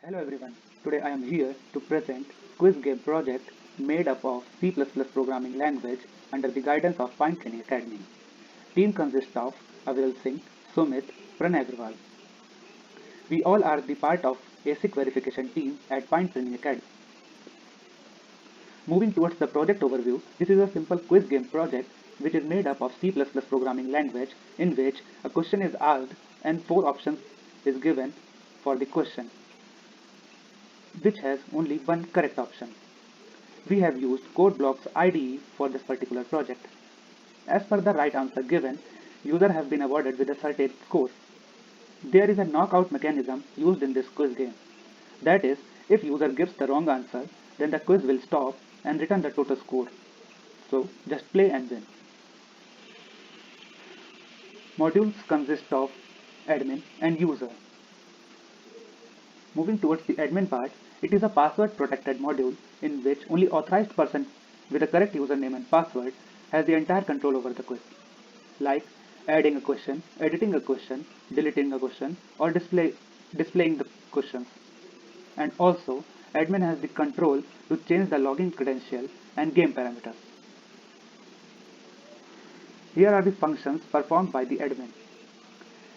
Hello everyone. Today I am here to present Quiz Game project made up of C++ programming language under the guidance of Pine Training Academy. Team consists of Aviral Singh, Sumit, Pranay Agrawal. We all are the part of ASIC verification team at Pine Training Academy. Moving towards the project overview, this is a simple quiz game project which is made up of C++ programming language in which a question is asked and 4 options is given for the question, which has only one correct option. We have used CodeBlock's IDE for this particular project. As per the right answer given, user have been awarded with a certain score. There is a knockout mechanism used in this quiz game. That is, if user gives the wrong answer, then the quiz will stop and return the total score. So just play and win. Modules consist of admin and user. Moving towards the admin part, it is a password protected module in which only authorized person with the correct username and password has the entire control over the quiz, like adding a question, editing a question, deleting a question, or displaying the questions. And also, admin has the control to change the login credential and game parameters. Here are the functions performed by the admin.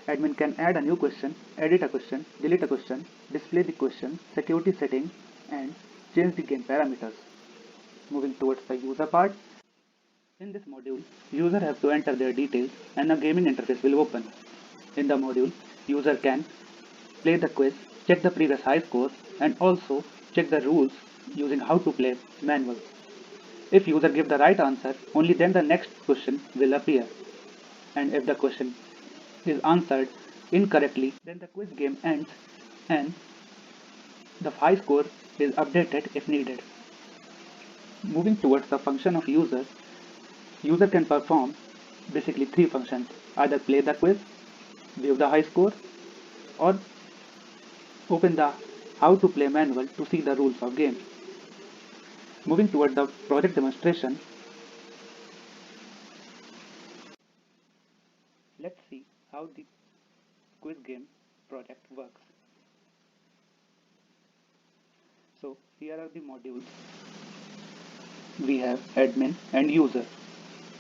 Admin can add a new question, edit a question, delete a question, display the question, security setting, and change the game parameters. Moving towards the user part. In this module, user have to enter their details and a gaming interface will open. In the module, user can play the quiz, check the previous high score, and also check the rules using how to play manual. If user give the right answer, only then the next question will appear. And if the question is answered incorrectly, then the quiz game ends and the high score is updated if needed. Moving towards the function of user can perform basically 3 functions: either play the quiz, view the high score, or open the how to play manual to see the rules of game. Moving toward the project demonstration, let's see how the quiz game project works. So here are the modules. We have admin and user.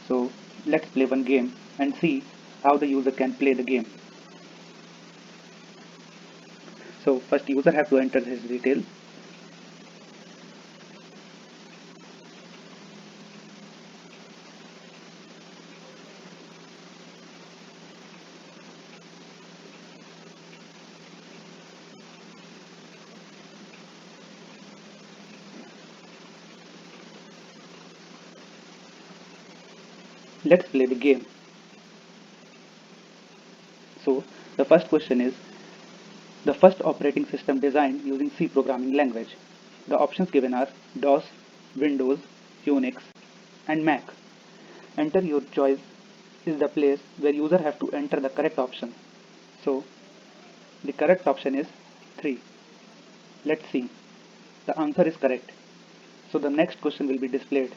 So let's play one game and see how the user can play the game. So first user have to enter his details. Let's play the game. So the first question is the first operating system designed using C programming language. The options given are DOS, Windows, Unix, and Mac. Enter your choice is the place where user have to enter the correct option. So the correct option is 3. Let's see. The answer is correct. So the next question will be displayed.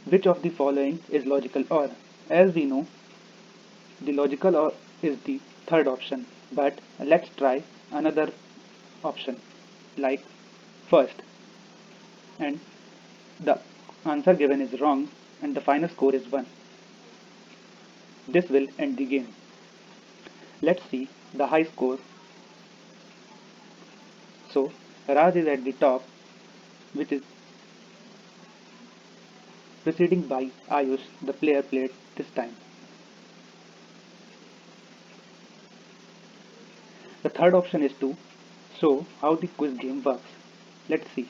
Which of the following is logical OR? As we know, the logical OR is the third option, but let's try another option like first, and the answer given is wrong and the final score is 1. This will end the game. Let's see the high score. So Raj is at the top, which is preceding by Ayush, the player played this time. The third option is to show how the quiz game works. Let's see.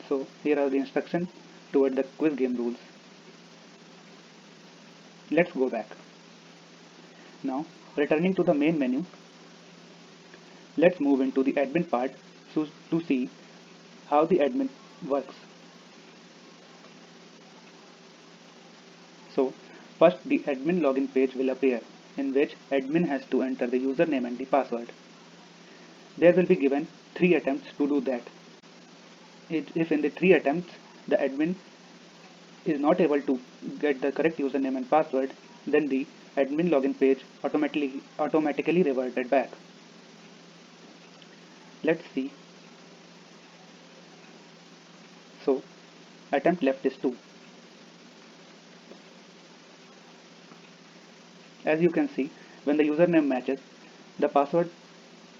So here are the instructions toward the quiz game rules. Let's go back. Now returning to the main menu, let's move into the admin part to see how the admin works. So first the admin login page will appear, in which admin has to enter the username and the password. There will be given 3 attempts to do that. If in the 3 attempts the admin is not able to get the correct username and password, then the admin login page automatically reverted back. Let's see. So attempt left is 2. As you can see, when the username matches, the password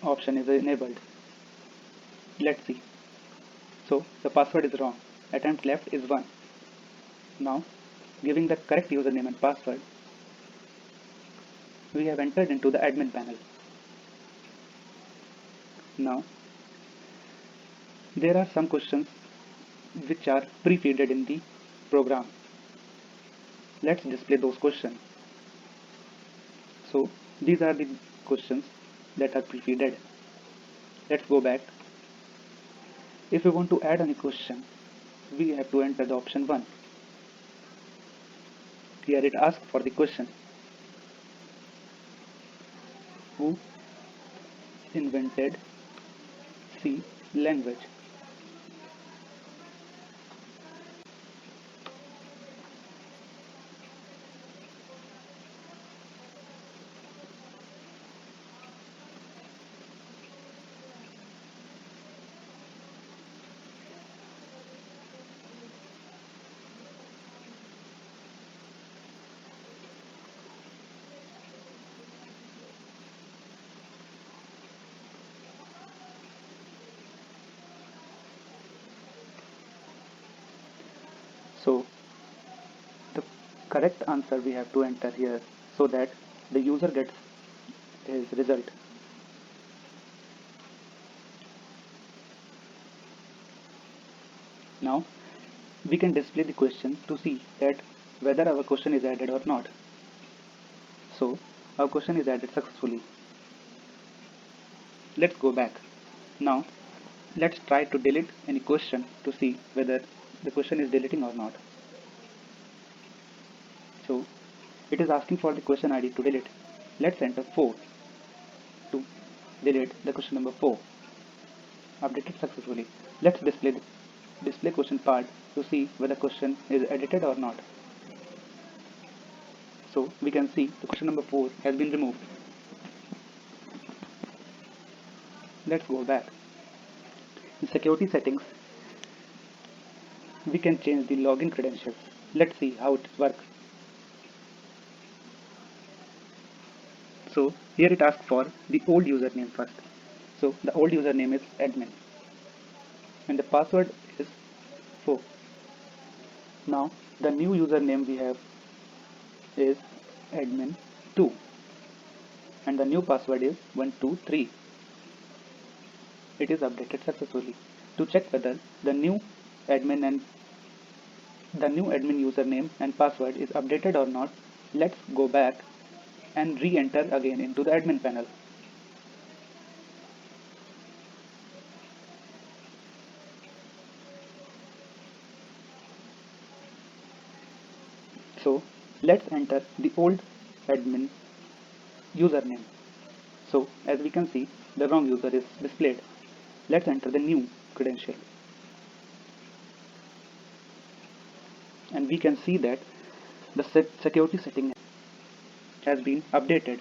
option is enabled. Let's see. So the password is wrong. Attempt left is 1. Now, giving the correct username and password, we have entered into the admin panel. Now, there are some questions which are pre-feeded in the program. Let's display those questions. So these are the questions that are pre-feeded. Let's go back. If we want to add any question, we have to enter the option 1. Here it asks for the question. Who invented C language? So the correct answer we have to enter here so that the user gets his result. Now we can display the question to see that whether our question is added or not. So our question is added successfully. Let's go back. Now let's try to delete any question to see whether the question is deleting or not. So it is asking for the question ID to delete. Let's enter 4 to delete the question number 4. Updated successfully. Let's display the display question part to see whether question is edited or not. So we can see the question number 4 has been removed. Let's go back. In security settings, we can change the login credentials. Let's see how it works. So here it asks for the old username first. So the old username is admin and the password is 4. Now the new username we have is admin2 and the new password is 123. It is updated successfully. To check whether the new admin username and password is updated or not, let's go back and re-enter again into the admin panel. So let's enter the old admin username. So as we can see, the wrong user is displayed. Let's enter the new credential. And we can see that the security setting has been updated.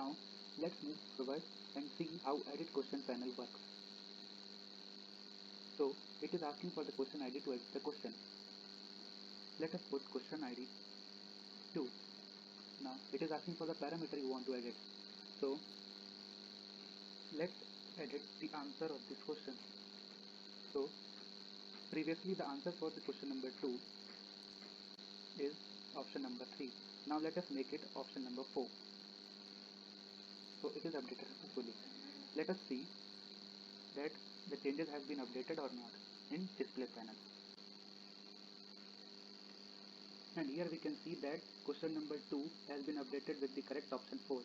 Now let's move forward and see how edit question panel works. So it is asking for the question ID to edit the question. Let us put question ID 2. Now it is asking for the parameter you want to edit. So let's edit the answer of this question. So previously the answer for the question number 2 is option number 3. Now let us make it option number 4. So it is updated successfully. Let us see that the changes have been updated or not in display panel. And here we can see that question number 2 has been updated with the correct option 4.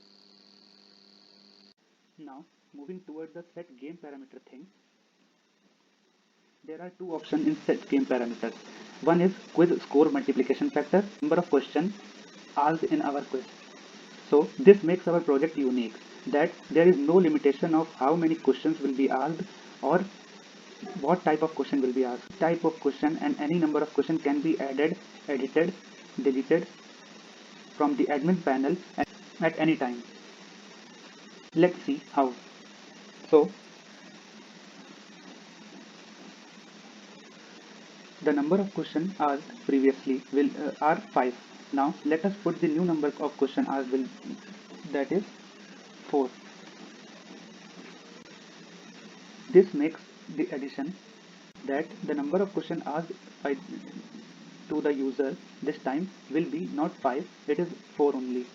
Now moving towards the set game parameter thing. There are two options in set game parameters. One is quiz score multiplication factor, number of questions asked in our quiz. So this makes our project unique, that there is no limitation of how many questions will be asked or what type of question will be asked. Type of question and any number of question can be added, edited, deleted from the admin panel at any time. Let's see how. So the number of questions asked previously are 5. Now let us put the new number of questions asked that is 4. This makes the addition that the number of questions asked to the user this time will be not 5, it is 4 only.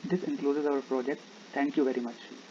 This includes our project. Thank you very much.